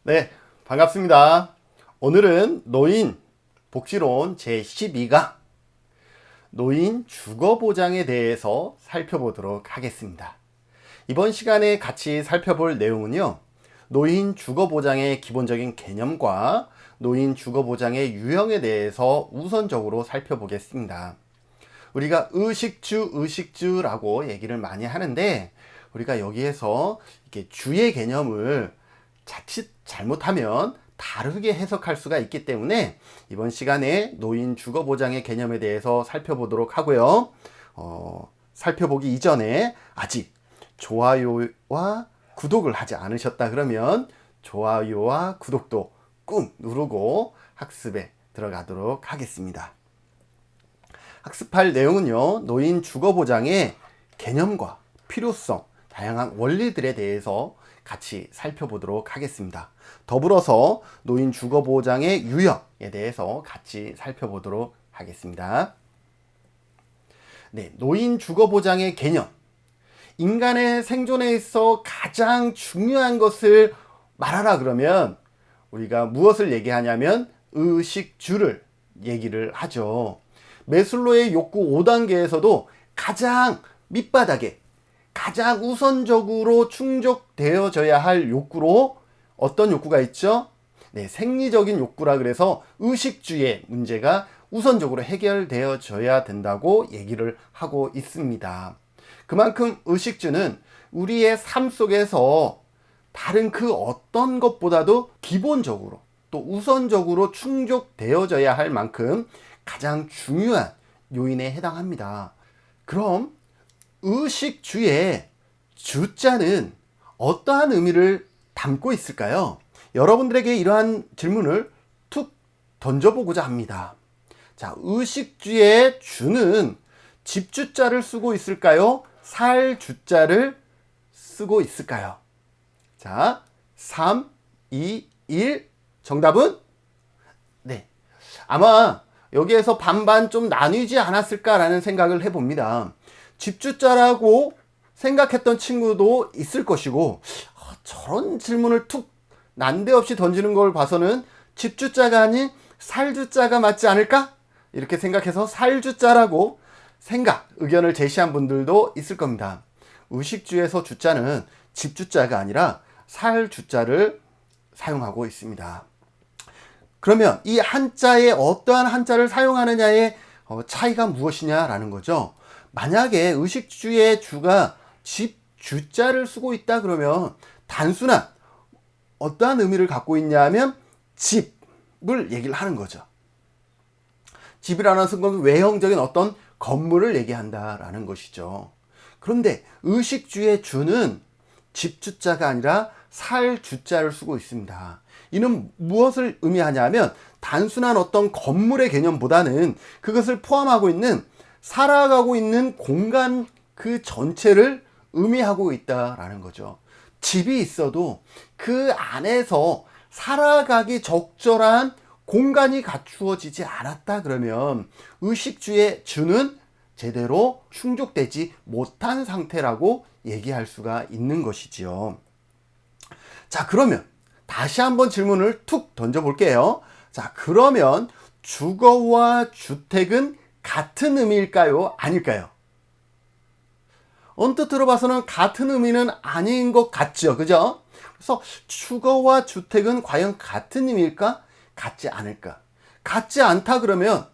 네, 반갑습니다. 오늘은 노인 복지론 제12강 노인 주거보장에 대해서 살펴보도록 하겠습니다. 이번 시간에 같이 살펴볼 내용은요, 노인 주거보장의 기본적인 개념과 노인 주거보장의 유형에 대해서 우선적으로 살펴보겠습니다. 우리가 의식주라고 얘기를 많이 하는데, 우리가 여기에서 이렇게 주의 개념을 자칫 잘못하면 다르게 해석할 수가 있기 때문에 이번 시간에 노인 주거보장의 개념에 대해서 살펴보도록 하고요. 살펴보기 이전에 아직 좋아요와 구독을 하지 않으셨다 그러면 좋아요와 구독도 꾹 누르고 학습에 들어가도록 하겠습니다. 학습할 내용은요, 노인 주거보장의 개념과 필요성, 다양한 원리들에 대해서 같이 살펴보도록 하겠습니다. 더불어서 노인 주거보장의 유형에 대해서 같이 살펴보도록 하겠습니다. 네, 노인 주거보장의 개념. 인간의 생존에 있어 가장 중요한 것을 말하라 그러면 우리가 무엇을 얘기하냐면 의식주를 얘기를 하죠. 매슬로의 욕구 5단계에서도 가장 밑바닥에 가장 우선적으로 충족되어져야 할 욕구로 어떤 욕구가 있죠? 네, 생리적인 욕구라 그래서 의식주의 문제가 우선적으로 해결되어져야 된다고 얘기를 하고 있습니다. 그만큼 의식주는 우리의 삶 속에서 다른 그 어떤 것보다도 기본적으로 또 우선적으로 충족되어져야 할 만큼 가장 중요한 요인에 해당합니다. 그럼 의식주의 주자는 어떠한 의미를 담고 있을까요? 여러분들에게 이러한 질문을 툭 던져보고자 합니다. 자, 의식주의 주는 집주자를 쓰고 있을까요? 살주자를 쓰고 있을까요? 자, 3, 2, 1 정답은? 네, 아마 여기에서 반반 좀 나뉘지 않았을까라는 생각을 해봅니다. 집주자라고 생각했던 친구도 있을 것이고, 저런 질문을 툭 난데없이 던지는 걸 봐서는 집주자가 아닌 살주자가 맞지 않을까? 이렇게 생각해서 살주자라고 의견을 제시한 분들도 있을 겁니다. 의식주에서 주자는 집주자가 아니라 살주자를 사용하고 있습니다. 그러면 이 한자에 어떠한 한자를 사용하느냐의 차이가 무엇이냐라는 거죠. 만약에 의식주의 주가 집주자를 쓰고 있다 그러면 단순한 어떠한 의미를 갖고 있냐 하면 집을 얘기를 하는 거죠. 집이라는 것은 외형적인 어떤 건물을 얘기한다라는 것이죠. 그런데 의식주의 주는 집주자가 아니라 살주자를 쓰고 있습니다. 이는 무엇을 의미하냐면 단순한 어떤 건물의 개념보다는 그것을 포함하고 있는 살아가고 있는 공간 그 전체를 의미하고 있다라는 거죠. 집이 있어도 그 안에서 살아가기 적절한 공간이 갖추어지지 않았다 그러면 의식주의 주는 제대로 충족되지 못한 상태라고 얘기할 수가 있는 것이지요. 자, 그러면 다시 한번 질문을 툭 던져볼게요. 자, 그러면 주거와 주택은 같은 의미일까요? 아닐까요? 언뜻 들어봐서는 같은 의미는 아닌 것 같죠. 그죠? 그래서 주거와 주택은 과연 같은 의미일까? 같지 않을까? 같지 않다 그러면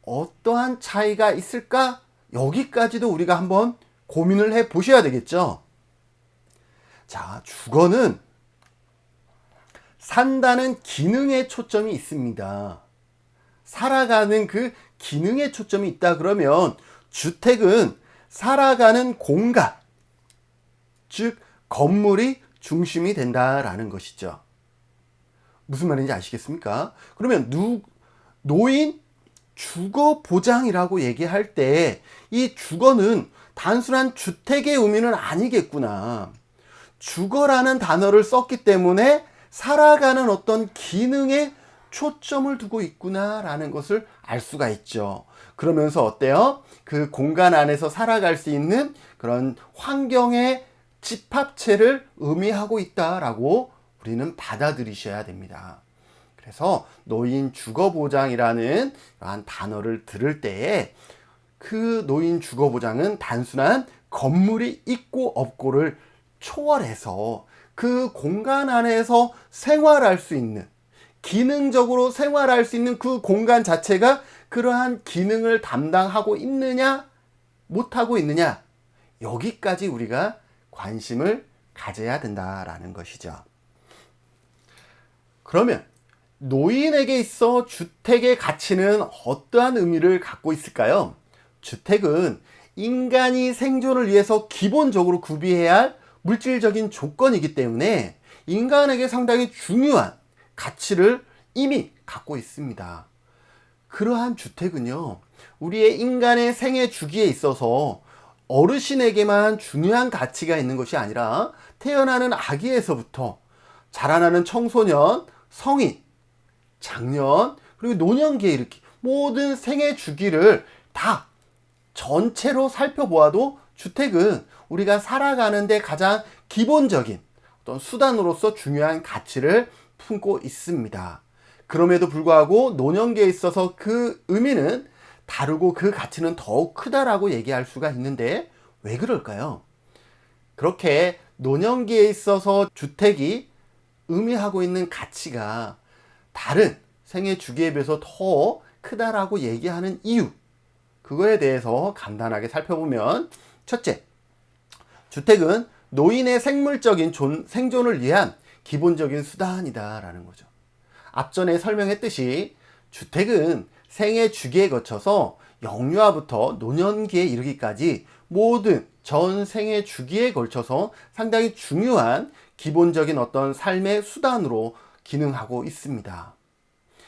어떠한 차이가 있을까? 여기까지도 우리가 한번 고민을 해 보셔야 되겠죠. 자, 주거는 산다는 기능에 초점이 있습니다. 살아가는 그 기능에 초점이 있다 그러면 주택은 살아가는 공간, 즉 건물이 중심이 된다라는 것이죠. 무슨 말인지 아시겠습니까? 그러면 노인 주거 보장이라고 얘기할 때 이 주거는 단순한 주택의 의미는 아니겠구나. 주거라는 단어를 썼기 때문에 살아가는 어떤 기능에 초점을 두고 있구나라는 것을 알 수가 있죠. 그러면서 어때요? 그 공간 안에서 살아갈 수 있는 그런 환경의 집합체를 의미하고 있다라고 우리는 받아들이셔야 됩니다. 그래서 노인 주거보장이라는 이러한 단어를 들을 때에 그 노인 주거보장은 단순한 건물이 있고 없고를 초월해서 그 공간 안에서 생활할 수 있는, 기능적으로 생활할 수 있는 그 공간 자체가 그러한 기능을 담당하고 있느냐 못하고 있느냐, 여기까지 우리가 관심을 가져야 된다라는 것이죠. 그러면 노인에게 있어 주택의 가치는 어떠한 의미를 갖고 있을까요? 주택은 인간이 생존을 위해서 기본적으로 구비해야 할 물질적인 조건이기 때문에 인간에게 상당히 중요한 가치를 이미 갖고 있습니다. 그러한 주택은요, 우리의 인간의 생애 주기에 있어서 어르신에게만 중요한 가치가 있는 것이 아니라 태어나는 아기에서부터 자라나는 청소년, 성인, 장년, 그리고 노년기에 이렇게 모든 생애 주기를 다 전체로 살펴보아도 주택은 우리가 살아가는데 가장 기본적인 어떤 수단으로서 중요한 가치를 품고 있습니다. 그럼에도 불구하고 노년기에 있어서 그 의미는 다르고 그 가치는 더욱 크다라고 얘기할 수가 있는데 왜 그럴까요? 그렇게 노년기에 있어서 주택이 의미하고 있는 가치가 다른 생애 주기에 비해서 더 크다라고 얘기하는 이유, 그거에 대해서 간단하게 살펴보면, 첫째, 주택은 노인의 생물적인 생존을 위한 기본적인 수단이다라는 거죠. 앞전에 설명했듯이 주택은 생애 주기에 거쳐서 영유아부터 노년기에 이르기까지 모든 전 생애 주기에 걸쳐서 상당히 중요한 기본적인 어떤 삶의 수단으로 기능하고 있습니다.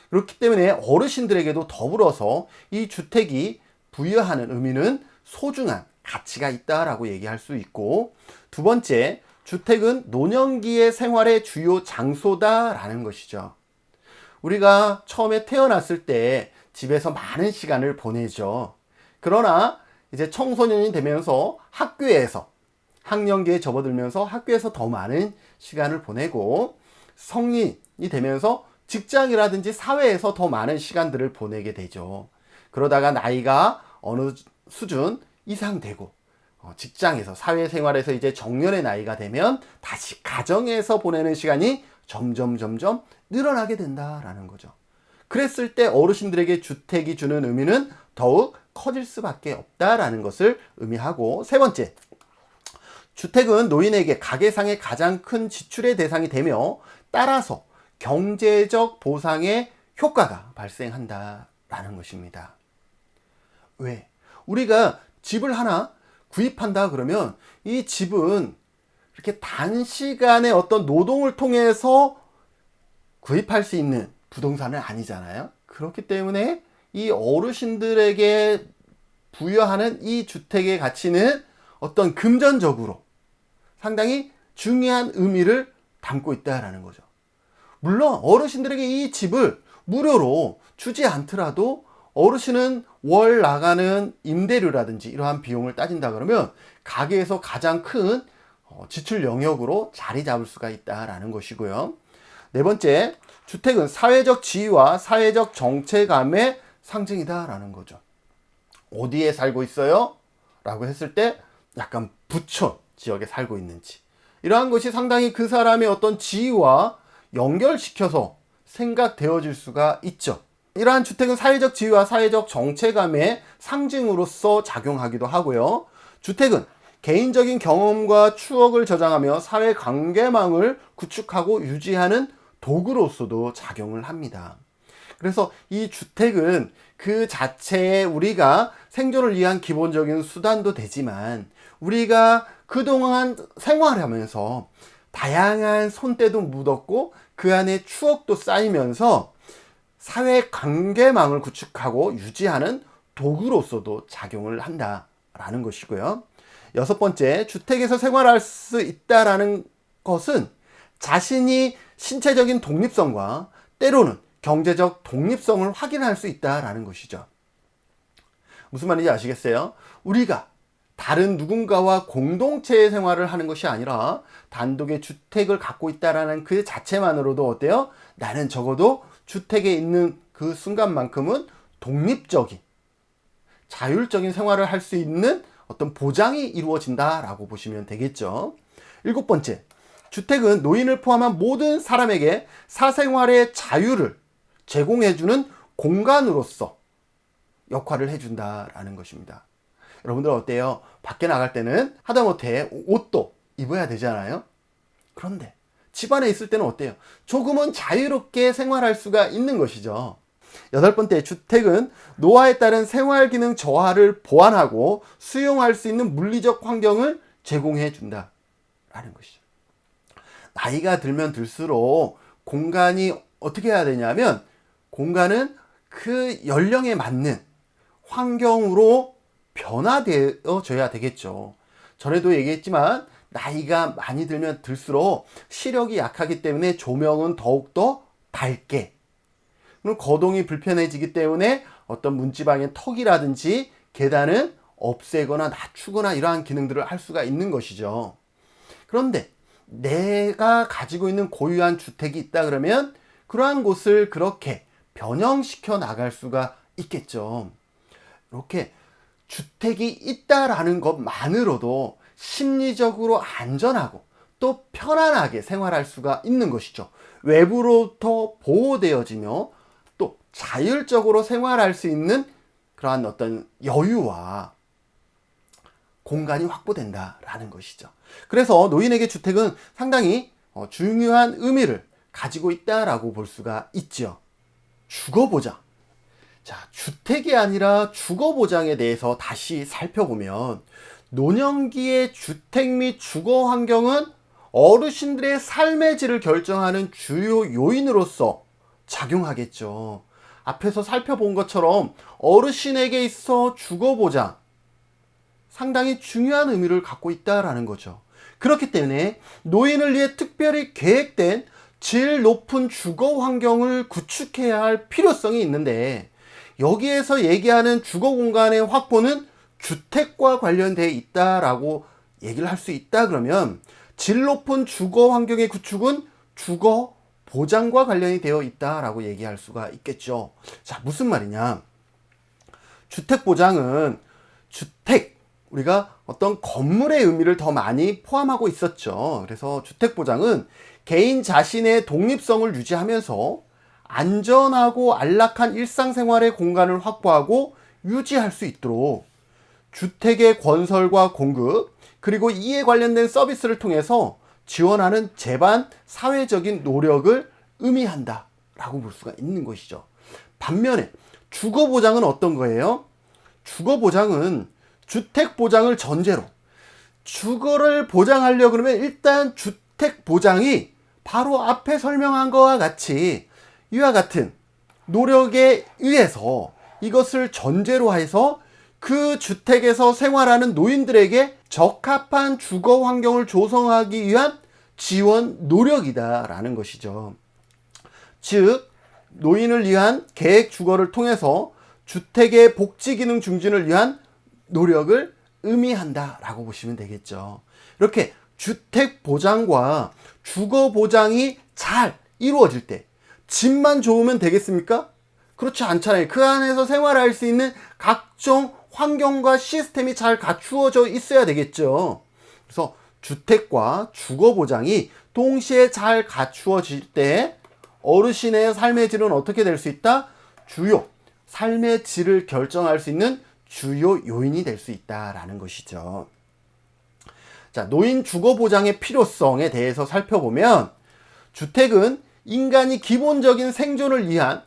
그렇기 때문에 어르신들에게도 더불어서 이 주택이 부여하는 의미는 소중한 가치가 있다라고 얘기할 수 있고, 두 번째, 주택은 노년기의 생활의 주요 장소다라는 것이죠. 우리가 처음에 태어났을 때 집에서 많은 시간을 보내죠. 그러나 이제 청소년이 되면서 학교에서, 학령기에 접어들면서 학교에서 더 많은 시간을 보내고, 성인이 되면서 직장이라든지 사회에서 더 많은 시간들을 보내게 되죠. 그러다가 나이가 어느 수준 이상 되고 직장에서, 사회생활에서 이제 정년의 나이가 되면 다시 가정에서 보내는 시간이 점점 늘어나게 된다라는 거죠. 그랬을 때 어르신들에게 주택이 주는 의미는 더욱 커질 수밖에 없다라는 것을 의미하고, 세 번째, 주택은 노인에게 가계상의 가장 큰 지출의 대상이 되며 따라서 경제적 보상의 효과가 발생한다라는 것입니다. 왜? 우리가 집을 하나 구입한다 그러면 이 집은 이렇게 단시간의 어떤 노동을 통해서 구입할 수 있는 부동산은 아니잖아요. 그렇기 때문에 이 어르신들에게 부여하는 이 주택의 가치는 어떤 금전적으로 상당히 중요한 의미를 담고 있다라는 거죠. 물론 어르신들에게 이 집을 무료로 주지 않더라도 어르신은 월 나가는 임대료라든지 이러한 비용을 따진다 그러면 가계에서 가장 큰 지출 영역으로 자리 잡을 수가 있다라는 것이고요. 네 번째, 주택은 사회적 지위와 사회적 정체감의 상징이다라는 거죠. 어디에 살고 있어요? 라고 했을 때 약간 부촌 지역에 살고 있는지, 이러한 것이 상당히 그 사람의 어떤 지위와 연결시켜서 생각되어질 수가 있죠. 이러한 주택은 사회적 지위와 사회적 정체감의 상징으로서 작용하기도 하고요. 주택은 개인적인 경험과 추억을 저장하며 사회 관계망을 구축하고 유지하는 도구로서도 작용을 합니다. 그래서 이 주택은 그 자체에 우리가 생존을 위한 기본적인 수단도 되지만, 우리가 그동안 생활하면서 다양한 손때도 묻었고 그 안에 추억도 쌓이면서 사회 관계망을 구축하고 유지하는 도구로서도 작용을 한다라는 것이고요. 여섯 번째, 주택에서 생활할 수 있다라는 것은 자신이 신체적인 독립성과 때로는 경제적 독립성을 확인할 수 있다라는 것이죠. 무슨 말인지 아시겠어요? 우리가 다른 누군가와 공동체 생활을 하는 것이 아니라 단독의 주택을 갖고 있다라는 그 자체만으로도 어때요? 나는 적어도 주택에 있는 그 순간만큼은 독립적인, 자율적인 생활을 할 수 있는 어떤 보장이 이루어진다라고 보시면 되겠죠. 7번째, 주택은 노인을 포함한 모든 사람에게 사생활의 자유를 제공해주는 공간으로서 역할을 해준다라는 것입니다. 여러분들 어때요? 밖에 나갈 때는 하다못해 옷도 입어야 되잖아요. 그런데 집안에 있을 때는 어때요? 조금은 자유롭게 생활할 수가 있는 것이죠. 8번째, 주택은 노화에 따른 생활기능 저하를 보완하고 수용할 수 있는 물리적 환경을 제공해 준다라는 것이죠. 나이가 들면 들수록 공간이 어떻게 해야 되냐면, 공간은 그 연령에 맞는 환경으로 변화되어져야 되겠죠. 전에도 얘기했지만 나이가 많이 들면 들수록 시력이 약하기 때문에 조명은 더욱더 밝게, 그럼 거동이 불편해지기 때문에 어떤 문지방의 턱이라든지 계단은 없애거나 낮추거나 이러한 기능들을 할 수가 있는 것이죠. 그런데 내가 가지고 있는 고유한 주택이 있다 그러면 그러한 곳을 그렇게 변형시켜 나갈 수가 있겠죠. 이렇게 주택이 있다라는 것만으로도 심리적으로 안전하고 또 편안하게 생활할 수가 있는 것이죠. 외부로부터 보호되어지며 또 자율적으로 생활할 수 있는 그러한 어떤 여유와 공간이 확보된다라는 것이죠. 그래서 노인에게 주택은 상당히 중요한 의미를 가지고 있다라고 볼 수가 있죠. 주거보장. 자, 주택이 아니라 주거보장에 대해서 다시 살펴보면, 노년기의 주택 및 주거 환경은 어르신들의 삶의 질을 결정하는 주요 요인으로서 작용하겠죠. 앞에서 살펴본 것처럼 어르신에게 있어 주거보장, 상당히 중요한 의미를 갖고 있다라는 거죠. 그렇기 때문에 노인을 위해 특별히 계획된 질 높은 주거 환경을 구축해야 할 필요성이 있는데, 여기에서 얘기하는 주거 공간의 확보는 주택과 관련되어 있다라고 얘기를 할 수 있다 그러면, 질 높은 주거 환경의 구축은 주거 보장과 관련이 되어 있다라고 얘기할 수가 있겠죠. 자, 무슨 말이냐? 주택 보장은 우리가 어떤 건물의 의미를 더 많이 포함하고 있었죠. 그래서 주택 보장은 개인 자신의 독립성을 유지하면서 안전하고 안락한 일상생활의 공간을 확보하고 유지할 수 있도록 주택의 건설과 공급, 그리고 이에 관련된 서비스를 통해서 지원하는 제반 사회적인 노력을 의미한다 라고 볼 수가 있는 것이죠. 반면에 주거보장은 어떤 거예요? 주거보장은 주택보장을 전제로, 주거를 보장하려고 그러면 일단 주택보장이 바로 앞에 설명한 것과 같이 이와 같은 노력에 의해서 이것을 전제로 해서 그 주택에서 생활하는 노인들에게 적합한 주거 환경을 조성하기 위한 지원 노력이다라는 것이죠. 즉, 노인을 위한 계획 주거를 통해서 주택의 복지 기능 증진을 위한 노력을 의미한다라고 보시면 되겠죠. 이렇게 주택 보장과 주거 보장이 잘 이루어질 때 집만 좋으면 되겠습니까? 그렇지 않잖아요. 그 안에서 생활할 수 있는 각종 환경과 시스템이 잘 갖추어져 있어야 되겠죠. 그래서 주택과 주거 보장이 동시에 잘 갖추어질 때 어르신의 삶의 질은 어떻게 될 수 있다? 주요 삶의 질을 결정할 수 있는 주요 요인이 될 수 있다라는 것이죠. 자, 노인 주거 보장의 필요성에 대해서 살펴보면, 주택은 인간이 기본적인 생존을 위한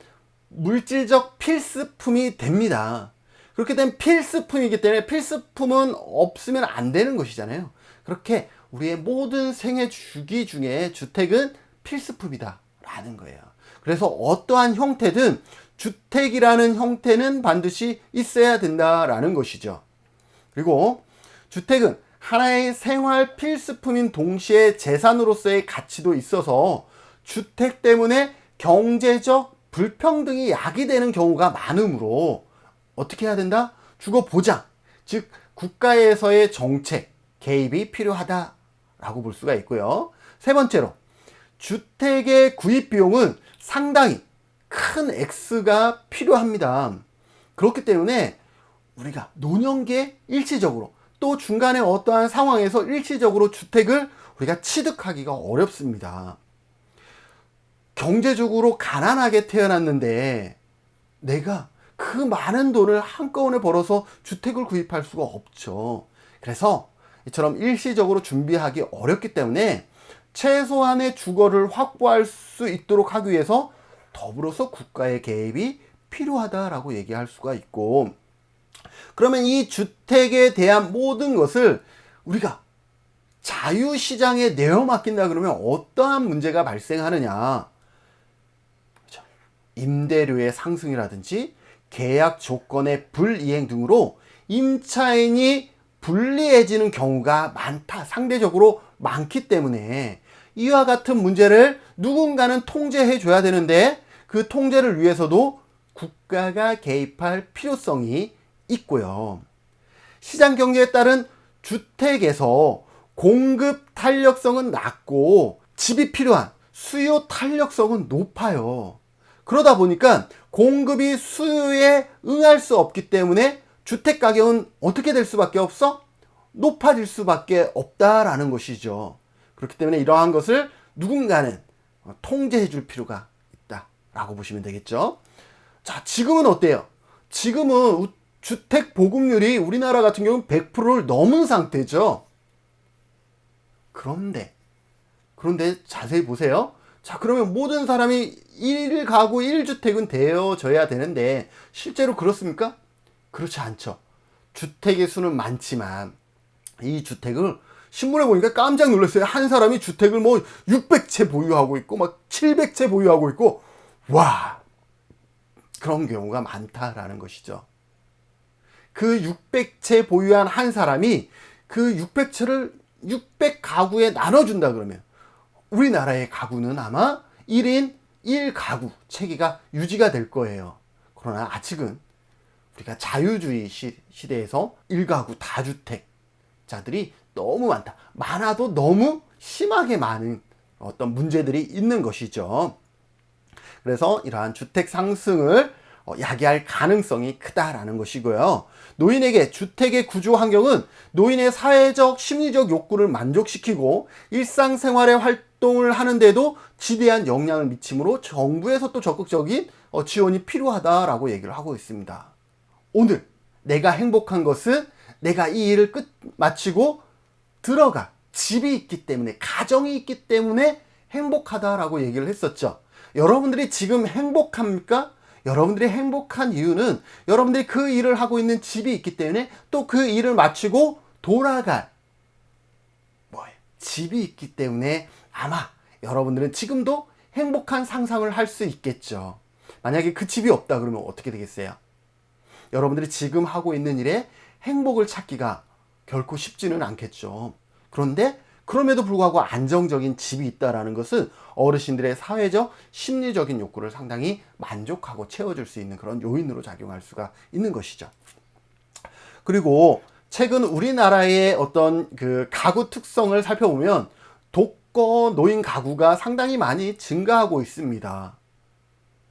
물질적 필수품이 됩니다. 그렇게 된 필수품이기 때문에 필수품은 없으면 안 되는 것이잖아요. 그렇게 우리의 모든 생애 주기 중에 주택은 필수품이다 라는 거예요. 그래서 어떠한 형태든 주택이라는 형태는 반드시 있어야 된다라는 것이죠. 그리고 주택은 하나의 생활 필수품인 동시에 재산으로서의 가치도 있어서 주택 때문에 경제적 불평등이 야기되는 경우가 많으므로 어떻게 해야 된다? 주거 보장, 즉 국가에서의 정책, 개입이 필요하다라고 볼 수가 있고요. 세 번째로, 주택의 구입 비용은 상당히 큰 X가 필요합니다. 그렇기 때문에 우리가 노년기에 일시적으로 또 중간에 어떠한 상황에서 일시적으로 주택을 우리가 취득하기가 어렵습니다. 경제적으로 가난하게 태어났는데 내가 그 많은 돈을 한꺼번에 벌어서 주택을 구입할 수가 없죠. 그래서 이처럼 일시적으로 준비하기 어렵기 때문에 최소한의 주거를 확보할 수 있도록 하기 위해서 더불어서 국가의 개입이 필요하다라고 얘기할 수가 있고, 그러면 이 주택에 대한 모든 것을 우리가 자유시장에 내어 맡긴다 그러면 어떠한 문제가 발생하느냐. 임대료의 상승이라든지 계약 조건의 불이행 등으로 임차인이 불리해지는 경우가 많다. 상대적으로 많기 때문에 이와 같은 문제를 누군가는 통제해 줘야 되는데 그 통제를 위해서도 국가가 개입할 필요성이 있고요. 시장 경제에 따른 주택에서 공급 탄력성은 낮고 집이 필요한 수요 탄력성은 높아요. 그러다 보니까 공급이 수요에 응할 수 없기 때문에 주택 가격은 어떻게 될 수밖에 없어? 높아질 수밖에 없다라는 것이죠. 그렇기 때문에 이러한 것을 누군가는 통제해 줄 필요가 있다라고 보시면 되겠죠. 자, 지금은 어때요? 지금은 주택 보급률이 우리나라 같은 경우는 100%를 넘은 상태죠. 그런데 자세히 보세요. 자, 그러면 모든 사람이 1가구 1주택은 되어져야 되는데 실제로 그렇습니까? 그렇지 않죠. 주택의 수는 많지만 이 주택을 신문에 보니까 깜짝 놀랐어요. 한 사람이 주택을 뭐 600채 보유하고 있고 막 700채 보유하고 있고, 와, 그런 경우가 많다라는 것이죠. 그 600채 보유한 한 사람이 그 600채를 600가구에 나눠준다 그러면 우리나라의 가구는 아마 1인 1가구 체계가 유지가 될 거예요. 그러나 아직은 우리가 자유주의 시대에서 1가구 다주택자들이 너무 많다. 많아도 너무 심하게 많은 어떤 문제들이 있는 것이죠. 그래서 이러한 주택 상승을 야기할 가능성이 크다라는 것이고요. 노인에게 주택의 구조 환경은 노인의 사회적, 심리적 욕구를 만족시키고 일상생활의 활동을 하는데도 지대한 영향을 미치므로 정부에서 또 적극적인 지원이 필요하다라고 얘기를 하고 있습니다. 오늘 내가 행복한 것은 내가 이 일을 마치고 들어가 집이 있기 때문에, 가정이 있기 때문에 행복하다라고 얘기를 했었죠. 여러분들이 지금 행복합니까? 여러분들이 행복한 이유는 여러분들이 그 일을 하고 있는 집이 있기 때문에 또 그 일을 마치고 돌아갈 집이 있기 때문에 아마 여러분들은 지금도 행복한 상상을 할 수 있겠죠. 만약에 그 집이 없다 그러면 어떻게 되겠어요? 여러분들이 지금 하고 있는 일에 행복을 찾기가 결코 쉽지는 않겠죠. 그런데 그럼에도 불구하고 안정적인 집이 있다는 것은 어르신들의 사회적, 심리적인 욕구를 상당히 만족하고 채워줄 수 있는 그런 요인으로 작용할 수가 있는 것이죠. 그리고 최근 우리나라의 어떤 그 가구 특성을 살펴보면 독거 노인 가구가 상당히 많이 증가하고 있습니다.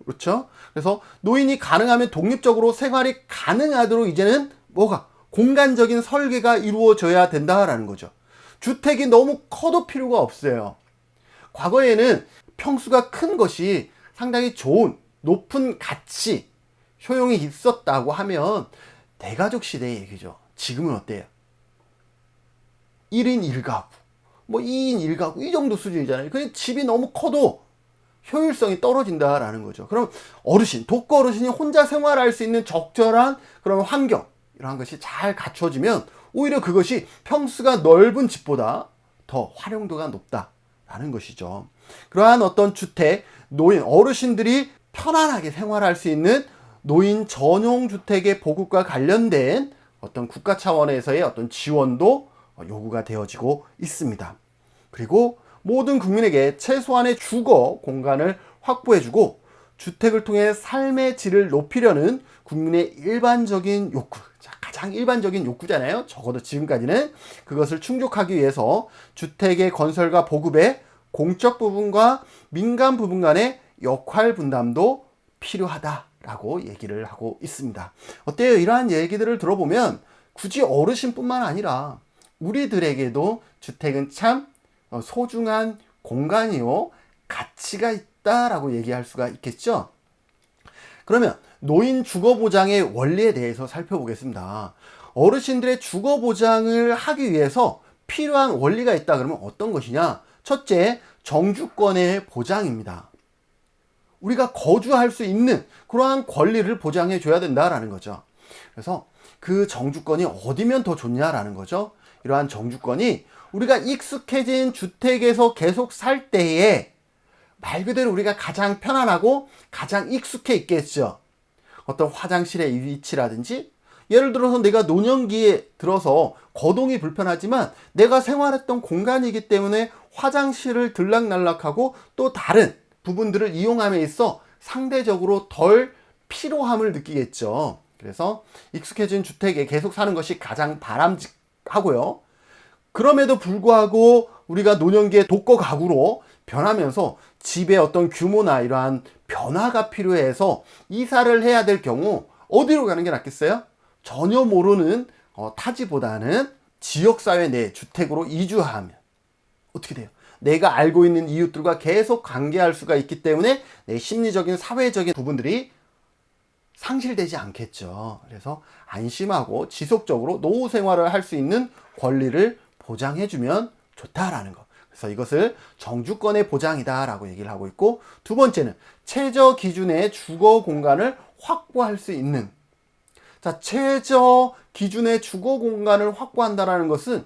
그렇죠? 그래서 노인이 가능하면 독립적으로 생활이 가능하도록 이제는 공간적인 설계가 이루어져야 된다라는 거죠. 주택이 너무 커도 필요가 없어요. 과거에는 평수가 큰 것이 상당히 좋은, 높은 가치, 효용이 있었다고 하면 대가족 시대의 얘기죠. 지금은 어때요? 1인 1가구, 2인 1가구 이 정도 수준이잖아요. 그냥 집이 너무 커도 효율성이 떨어진다라는 거죠. 그럼 독거 어르신이 혼자 생활할 수 있는 적절한 그런 환경, 이러한 것이 잘 갖춰지면 오히려 그것이 평수가 넓은 집보다 더 활용도가 높다라는 것이죠. 그러한 어떤 주택, 노인, 어르신들이 편안하게 생활할 수 있는 노인 전용 주택의 보급과 관련된 어떤 국가 차원에서의 어떤 지원도 요구가 되어지고 있습니다. 그리고 모든 국민에게 최소한의 주거 공간을 확보해주고 주택을 통해 삶의 질을 높이려는 국민의 일반적인 욕구, 가장 가장 일반적인 욕구잖아요. 적어도 지금까지는. 그것을 충족하기 위해서 주택의 건설과 보급에 공적 부분과 민간 부분 간의 역할 분담도 필요하다라고 얘기를 하고 있습니다. 어때요? 이러한 얘기들을 들어보면 굳이 어르신뿐만 아니라 우리들에게도 주택은 참 소중한 공간이요, 가치가 있다라고 얘기할 수가 있겠죠. 그러면 노인 주거보장의 원리에 대해서 살펴보겠습니다. 어르신들의 주거보장을 하기 위해서 필요한 원리가 있다 그러면 어떤 것이냐? 첫째, 정주권의 보장입니다. 우리가 거주할 수 있는 그러한 권리를 보장해 줘야 된다라는 거죠. 그래서 그 정주권이 어디면 더 좋냐라는 거죠. 이러한 정주권이 우리가 익숙해진 주택에서 계속 살 때에 말 그대로 우리가 가장 편안하고 가장 익숙해 있겠죠. 어떤 화장실의 위치라든지, 예를 들어서 내가 노년기에 들어서 거동이 불편하지만 내가 생활했던 공간이기 때문에 화장실을 들락날락하고 또 다른 부분들을 이용함에 있어 상대적으로 덜 피로함을 느끼겠죠. 그래서 익숙해진 주택에 계속 사는 것이 가장 바람직하고요. 그럼에도 불구하고 우리가 노년기에 독거 가구로 변하면서 집의 어떤 규모나 이러한 변화가 필요해서 이사를 해야 될 경우 어디로 가는 게 낫겠어요? 전혀 모르는 타지보다는 지역사회 내 주택으로 이주하면 어떻게 돼요? 내가 알고 있는 이웃들과 계속 관계할 수가 있기 때문에 내 심리적인 사회적인 부분들이 상실되지 않겠죠. 그래서 안심하고 지속적으로 노후 생활을 할 수 있는 권리를 보장해주면 좋다라는 거. 그래서 이것을 정주권의 보장이다라고 얘기를 하고 있고, 두 번째는 최저 기준의 주거 공간을 확보할 수 있는. 자, 최저 기준의 주거 공간을 확보한다라는 것은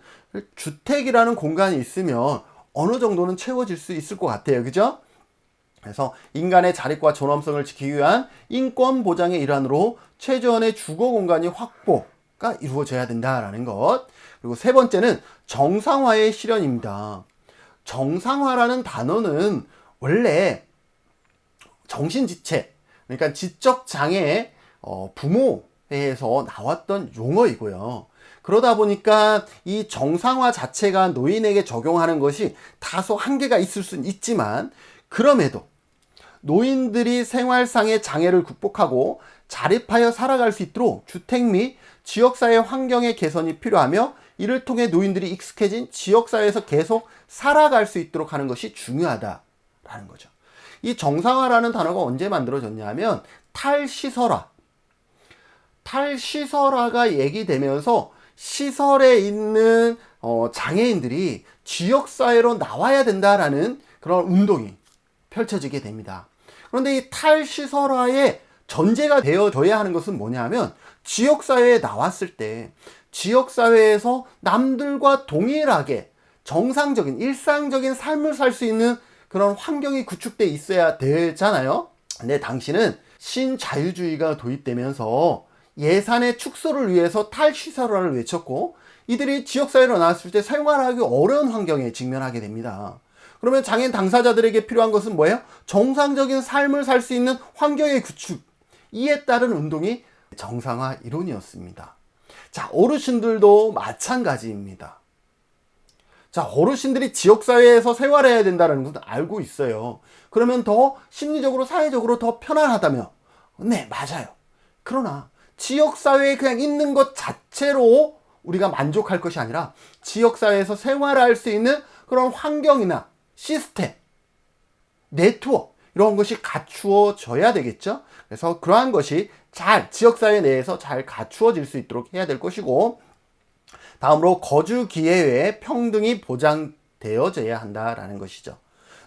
주택이라는 공간이 있으면 어느 정도는 채워질 수 있을 것 같아요. 그죠? 그래서 인간의 자립과 존엄성을 지키기 위한 인권 보장의 일환으로 최저한의 주거 공간이 확보가 이루어져야 된다라는 것. 그리고 세 번째는 정상화의 실현입니다. 정상화라는 단어는 원래 정신지체, 그러니까 지적 장애의 부모에서 나왔던 용어이고요. 그러다 보니까 이 정상화 자체가 노인에게 적용하는 것이 다소 한계가 있을 수는 있지만, 그럼에도 노인들이 생활상의 장애를 극복하고 자립하여 살아갈 수 있도록 주택 및 지역사회 환경의 개선이 필요하며, 이를 통해 노인들이 익숙해진 지역사회에서 계속 살아갈 수 있도록 하는 것이 중요하다라는 거죠. 이 정상화라는 단어가 언제 만들어졌냐면 탈시설화가 얘기되면서 시설에 있는 장애인들이 지역사회로 나와야 된다라는 그런 운동이 펼쳐지게 됩니다. 그런데 이 탈시설화의 전제가 되어져야 하는 것은 뭐냐면, 지역사회에 나왔을 때 지역사회에서 남들과 동일하게 정상적인 일상적인 삶을 살 수 있는 그런 환경이 구축돼 있어야 되잖아요. 근데 당시는 신자유주의가 도입되면서 예산의 축소를 위해서 탈시설화를 외쳤고, 이들이 지역사회로 나왔을 때 생활하기 어려운 환경에 직면하게 됩니다. 그러면 장애인 당사자들에게 필요한 것은 뭐예요? 정상적인 삶을 살 수 있는 환경의 구축. 이에 따른 운동이 정상화 이론이었습니다. 자, 어르신들도 마찬가지입니다. 자, 어르신들이 지역사회에서 생활해야 된다는 것은 알고 있어요. 그러면 더 심리적으로, 사회적으로 더 편안하다며? 네, 맞아요. 그러나 지역사회에 그냥 있는 것 자체로 우리가 만족할 것이 아니라 지역사회에서 생활할 수 있는 그런 환경이나 시스템, 네트워크, 이런 것이 갖추어져야 되겠죠. 그래서 그러한 것이 잘 지역사회 내에서 잘 갖추어질 수 있도록 해야 될 것이고, 다음으로 거주 기회의 평등이 보장되어져야 한다라는 것이죠.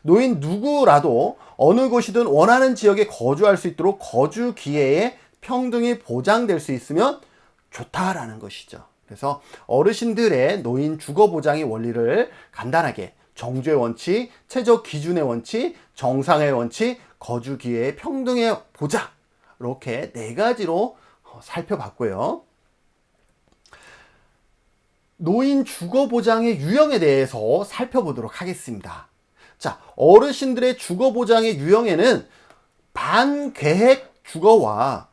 노인 누구라도 어느 곳이든 원하는 지역에 거주할 수 있도록 거주 기회의 평등이 보장될 수 있으면 좋다라는 것이죠. 그래서 어르신들의 노인 주거 보장의 원리를 간단하게 정주의 원칙, 최저 기준의 원칙, 정상의 원칙, 거주 기회의 평등의 보장, 이렇게 네 가지로 살펴봤고요. 노인 주거 보장의 유형에 대해서 살펴보도록 하겠습니다. 자, 어르신들의 주거 보장의 유형에는 반계획 주거와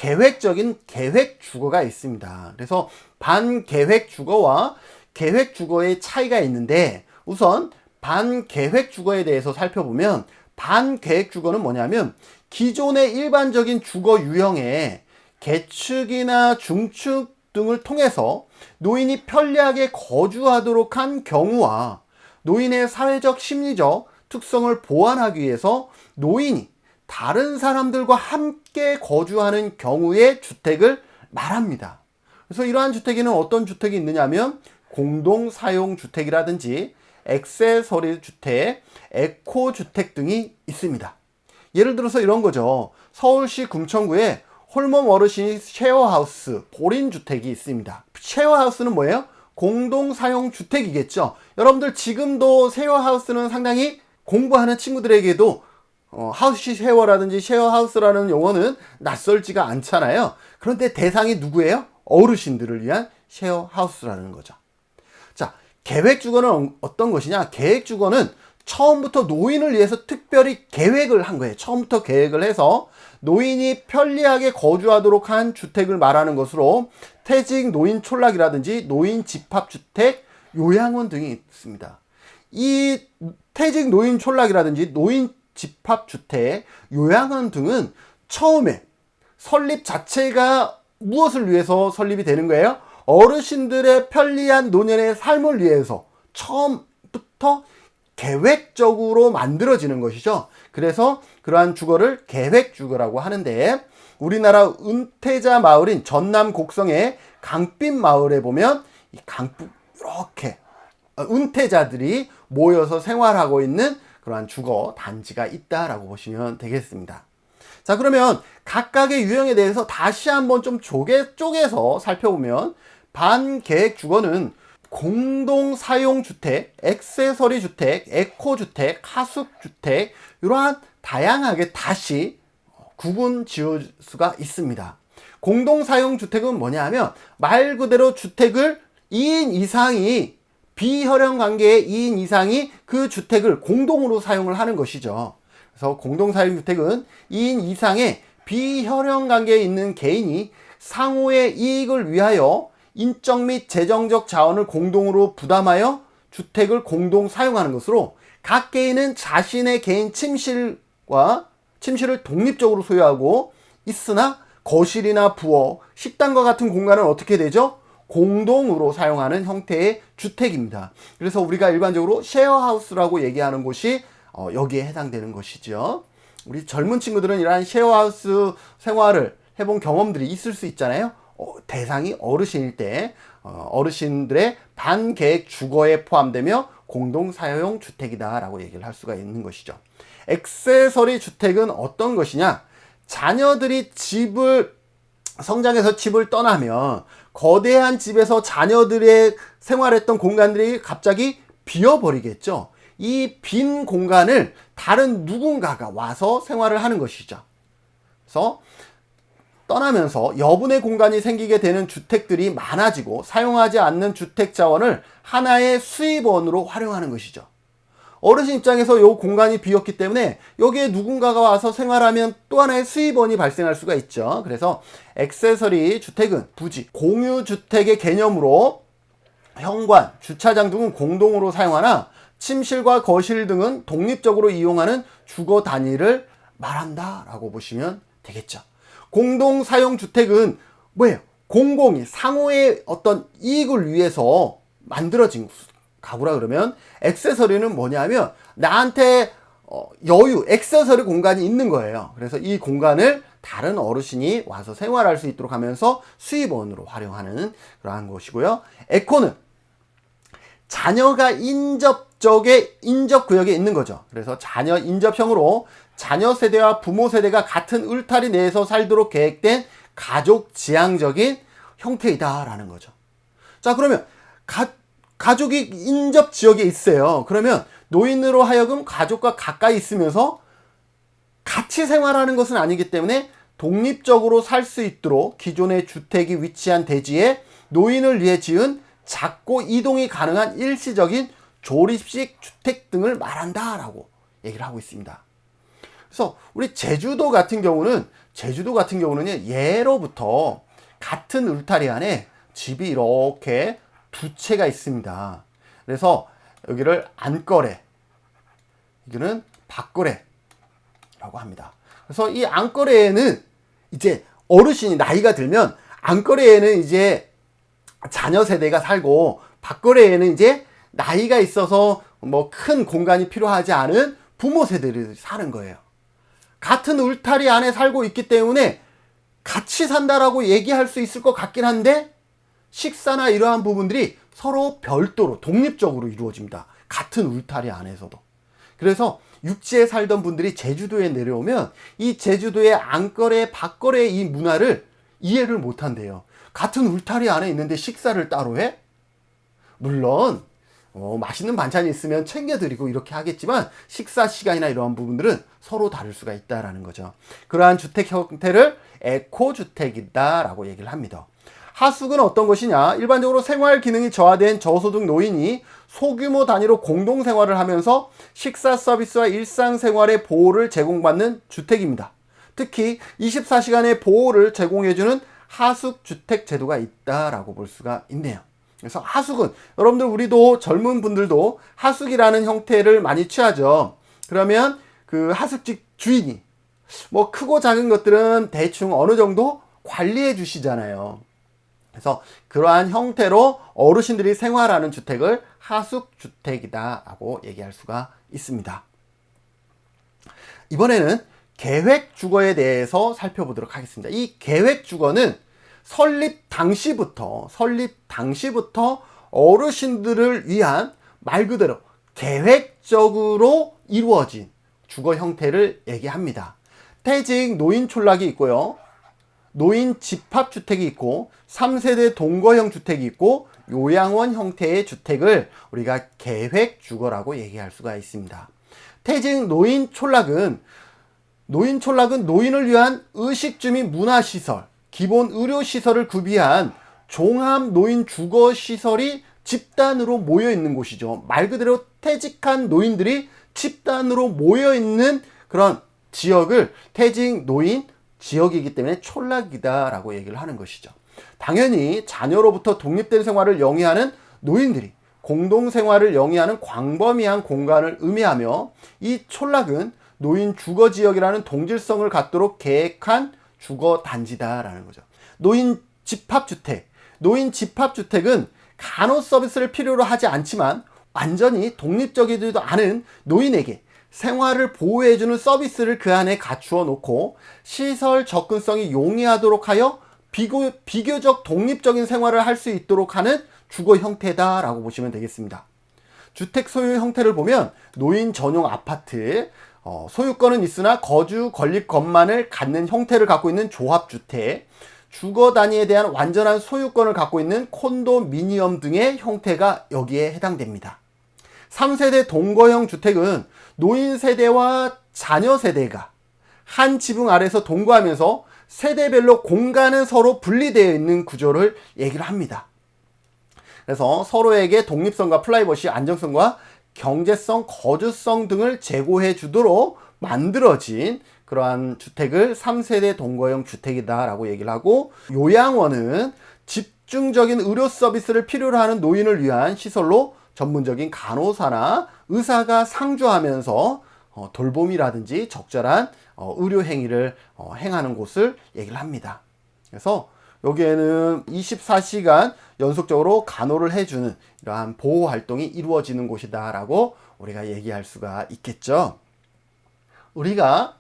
계획적인 계획 주거가 있습니다. 그래서 반계획 주거와 계획 주거의 차이가 있는데, 우선 반계획 주거에 대해서 살펴보면, 반계획 주거는 뭐냐면 기존의 일반적인 주거 유형에 계축이나 중축 등을 통해서 노인이 편리하게 거주하도록 한 경우와 노인의 사회적 심리적 특성을 보완하기 위해서 노인이 다른 사람들과 함께 거주하는 경우의 주택을 말합니다. 그래서 이러한 주택에는 어떤 주택이 있느냐면 공동사용주택이라든지 액세서리 주택, 에코주택 등이 있습니다. 예를 들어서 이런 거죠. 서울시 금천구에 홀몸 어르신 쉐어하우스, 보린주택이 있습니다. 쉐어하우스는 뭐예요? 공동사용주택이겠죠. 여러분들 지금도 쉐어하우스는 상당히 공부하는 친구들에게도 하우스 쉐어라든지 쉐어하우스라는 용어는 낯설지가 않잖아요. 그런데 대상이 누구예요? 어르신들을 위한 쉐어하우스라는 거죠. 자, 계획주거는 어떤 것이냐? 계획주거는 처음부터 노인을 위해서 특별히 계획을 한 거예요. 처음부터 계획을 해서 노인이 편리하게 거주하도록 한 주택을 말하는 것으로 퇴직 노인 촌락이라든지 노인 집합주택, 요양원 등이 있습니다. 이 퇴직 노인 촌락이라든지 노인 집합주택, 요양원 등은 처음에 설립 자체가 무엇을 위해서 설립이 되는 거예요? 어르신들의 편리한 노년의 삶을 위해서 처음부터 계획적으로 만들어지는 것이죠. 그래서 그러한 주거를 계획주거라고 하는데, 우리나라 은퇴자 마을인 전남 곡성의 강빛 마을에 보면 이 이렇게 은퇴자들이 모여서 생활하고 있는 그러한 주거 단지가 있다라고 보시면 되겠습니다. 자, 그러면 각각의 유형에 대해서 다시 한번 좀 쪼개서 살펴보면, 반계획 주거는 공동사용주택, 액세서리 주택, 에코주택, 하숙주택, 이러한 다양하게 다시 구분 지을 수가 있습니다. 공동사용주택은 뭐냐 하면 말 그대로 주택을 2인 이상이, 비혈연 관계의 2인 이상이 그 주택을 공동으로 사용을 하는 것이죠. 그래서 공동사용주택은 2인 이상의 비혈연 관계에 있는 개인이 상호의 이익을 위하여 인적 및 재정적 자원을 공동으로 부담하여 주택을 공동 사용하는 것으로, 각 개인은 자신의 개인 침실을 독립적으로 소유하고 있으나 거실이나 부엌, 식당과 같은 공간은 어떻게 되죠? 공동으로 사용하는 형태의 주택입니다. 그래서 우리가 일반적으로 쉐어하우스라고 얘기하는 곳이 여기에 해당되는 것이죠. 우리 젊은 친구들은 이러한 쉐어하우스 생활을 해본 경험들이 있을 수 있잖아요. 대상이 어르신일 때 어르신들의 반계획 주거에 포함되며 공동사용 주택이다 라고 얘기를 할 수가 있는 것이죠. 액세서리 주택은 어떤 것이냐? 자녀들이 성장해서 집을 떠나면 거대한 집에서 자녀들의 생활했던 공간들이 갑자기 비어버리겠죠. 이 빈 공간을 다른 누군가가 와서 생활을 하는 것이죠. 그래서 떠나면서 여분의 공간이 생기게 되는 주택들이 많아지고 사용하지 않는 주택 자원을 하나의 수입원으로 활용하는 것이죠. 어르신 입장에서 이 공간이 비었기 때문에 여기에 누군가가 와서 생활하면 또 하나의 수입원이 발생할 수가 있죠. 그래서 액세서리 주택은 부지, 공유주택의 개념으로 현관, 주차장 등은 공동으로 사용하나 침실과 거실 등은 독립적으로 이용하는 주거 단위를 말한다 라고 보시면 되겠죠. 공동사용주택은 뭐예요? 공공이 상호의 어떤 이익을 위해서 만들어진 가구라 그러면, 액세서리는 뭐냐면 나한테 여유, 액세서리 공간이 있는 거예요. 그래서 이 공간을 다른 어르신이 와서 생활할 수 있도록 하면서 수입원으로 활용하는 그러한 것이고요. 에코는 자녀가 인접구역에 있는 거죠. 그래서 자녀 인접형으로 자녀 세대와 부모 세대가 같은 울타리 내에서 살도록 계획된 가족 지향적인 형태이다라는 거죠. 자, 그러면 가족이 인접 지역에 있어요. 그러면 노인으로 하여금 가족과 가까이 있으면서 같이 생활하는 것은 아니기 때문에 독립적으로 살 수 있도록 기존의 주택이 위치한 대지에 노인을 위해 지은 작고 이동이 가능한 일시적인 조립식 주택 등을 말한다라고 얘기를 하고 있습니다. 그래서 우리 제주도 같은 경우는 예로부터 같은 울타리 안에 집이 이렇게 두 채가 있습니다. 그래서 여기를 안거래, 여기는 밖거래라고 합니다. 그래서 이 안거래에는 이제 어르신이 나이가 들면 안거래에는 이제 자녀 세대가 살고, 밖거래에는 이제 나이가 있어서 뭐 큰 공간이 필요하지 않은 부모 세대들이 사는 거예요. 같은 울타리 안에 살고 있기 때문에 같이 산다라고 얘기할 수 있을 것 같긴 한데, 식사나 이러한 부분들이 서로 별도로 독립적으로 이루어집니다. 같은 울타리 안에서도. 그래서 육지에 살던 분들이 제주도에 내려오면 이 제주도의 안거래, 밖거래 이 문화를 이해를 못 한대요. 같은 울타리 안에 있는데 식사를 따로 해? 물론 맛있는 반찬이 있으면 챙겨드리고 이렇게 하겠지만, 식사 시간이나 이러한 부분들은 서로 다를 수가 있다라는 거죠. 그러한 주택 형태를 에코주택이다 라고 얘기를 합니다. 하숙은 어떤 것이냐? 일반적으로 생활 기능이 저하된 저소득 노인이 소규모 단위로 공동생활을 하면서 식사 서비스와 일상생활의 보호를 제공받는 주택입니다. 특히 24시간의 보호를 제공해주는 하숙주택 제도가 있다라고 볼 수가 있네요. 그래서 하숙은 여러분들, 우리도 젊은 분들도 하숙이라는 형태를 많이 취하죠. 그러면 그 하숙집 주인이 뭐 크고 작은 것들은 대충 어느 정도 관리해 주시잖아요. 그래서 그러한 형태로 어르신들이 생활하는 주택을 하숙주택이다 라고 얘기할 수가 있습니다. 이번에는 계획주거에 대해서 살펴보도록 하겠습니다. 이 계획주거는 설립 당시부터 어르신들을 위한 말 그대로 계획적으로 이루어진 주거 형태를 얘기합니다. 퇴직 노인 촌락이 있고요, 노인 집합주택이 있고, 3세대 동거형 주택이 있고, 요양원 형태의 주택을 우리가 계획주거라고 얘기할 수가 있습니다. 퇴직 노인 촌락은 노인을 위한 의식주 및 문화시설, 기본 의료시설을 구비한 종합 노인 주거시설이 집단으로 모여 있는 곳이죠. 말 그대로 퇴직한 노인들이 집단으로 모여 있는 그런 지역을 퇴직 노인 지역이기 때문에 촌락이다 라고 얘기를 하는 것이죠. 당연히 자녀로부터 독립된 생활을 영위하는 노인들이 공동생활을 영위하는 광범위한 공간을 의미하며, 이 촌락은 노인 주거지역이라는 동질성을 갖도록 계획한 주거단지다라는 거죠. 노인 집합주택은 간호 서비스를 필요로 하지 않지만 완전히 독립적이지도 않은 노인에게 생활을 보호해주는 서비스를 그 안에 갖추어 놓고 시설 접근성이 용이하도록 하여 비교적 독립적인 생활을 할 수 있도록 하는 주거 형태다라고 보시면 되겠습니다. 주택 소유 형태를 보면 노인 전용 아파트, 소유권은 있으나 거주 건립권만을 갖는 형태를 갖고 있는 조합주택, 주거 단위에 대한 완전한 소유권을 갖고 있는 콘도미니엄 등의 형태가 여기에 해당됩니다. 3세대 동거형 주택은 노인 세대와 자녀 세대가 한 지붕 아래서 동거하면서 세대별로 공간은 서로 분리되어 있는 구조를 얘기를 합니다. 그래서 서로에게 독립성과 프라이버시, 안정성과 경제성, 거주성 등을 제고해 주도록 만들어진 그러한 주택을 3세대 동거형 주택이다 라고 얘기를 하고, 요양원은 집중적인 의료 서비스를 필요로 하는 노인을 위한 시설로 전문적인 간호사나 의사가 상주하면서 돌봄이라든지 적절한 의료 행위를 행하는 곳을 얘기를 합니다. 그래서 여기에는 24시간 연속적으로 간호를 해주는 이러한 보호 활동이 이루어지는 곳이다 라고 우리가 얘기할 수가 있겠죠. 우리가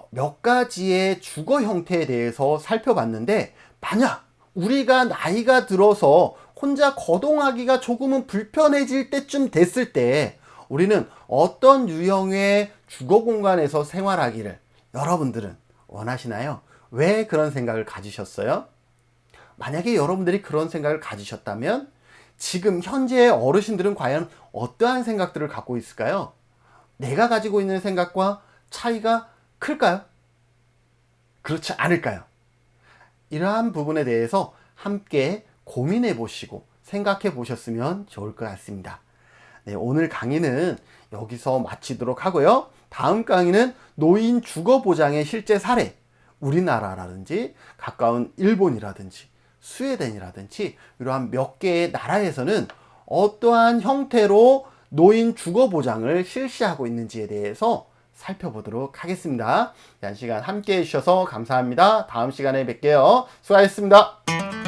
몇 가지의 주거 형태에 대해서 살펴봤는데, 만약 우리가 나이가 들어서 혼자 거동하기가 조금은 불편해질 때쯤 됐을 때 우리는 어떤 유형의 주거 공간에서 생활하기를 여러분들은 원하시나요? 왜 그런 생각을 가지셨어요? 만약에 여러분들이 그런 생각을 가지셨다면 지금 현재의 어르신들은 과연 어떠한 생각들을 갖고 있을까요? 내가 가지고 있는 생각과 차이가 클까요? 그렇지 않을까요? 이러한 부분에 대해서 함께 고민해 보시고 생각해 보셨으면 좋을 것 같습니다. 네, 오늘 강의는 여기서 마치도록 하고요. 다음 강의는 노인 주거 보장의 실제 사례, 우리나라라든지 가까운 일본이라든지 스웨덴이라든지 이러한 몇 개의 나라에서는 어떠한 형태로 노인 주거 보장을 실시하고 있는지에 대해서 살펴보도록 하겠습니다. 한 시간 함께 해주셔서 감사합니다. 다음 시간에 뵐게요. 수고하셨습니다.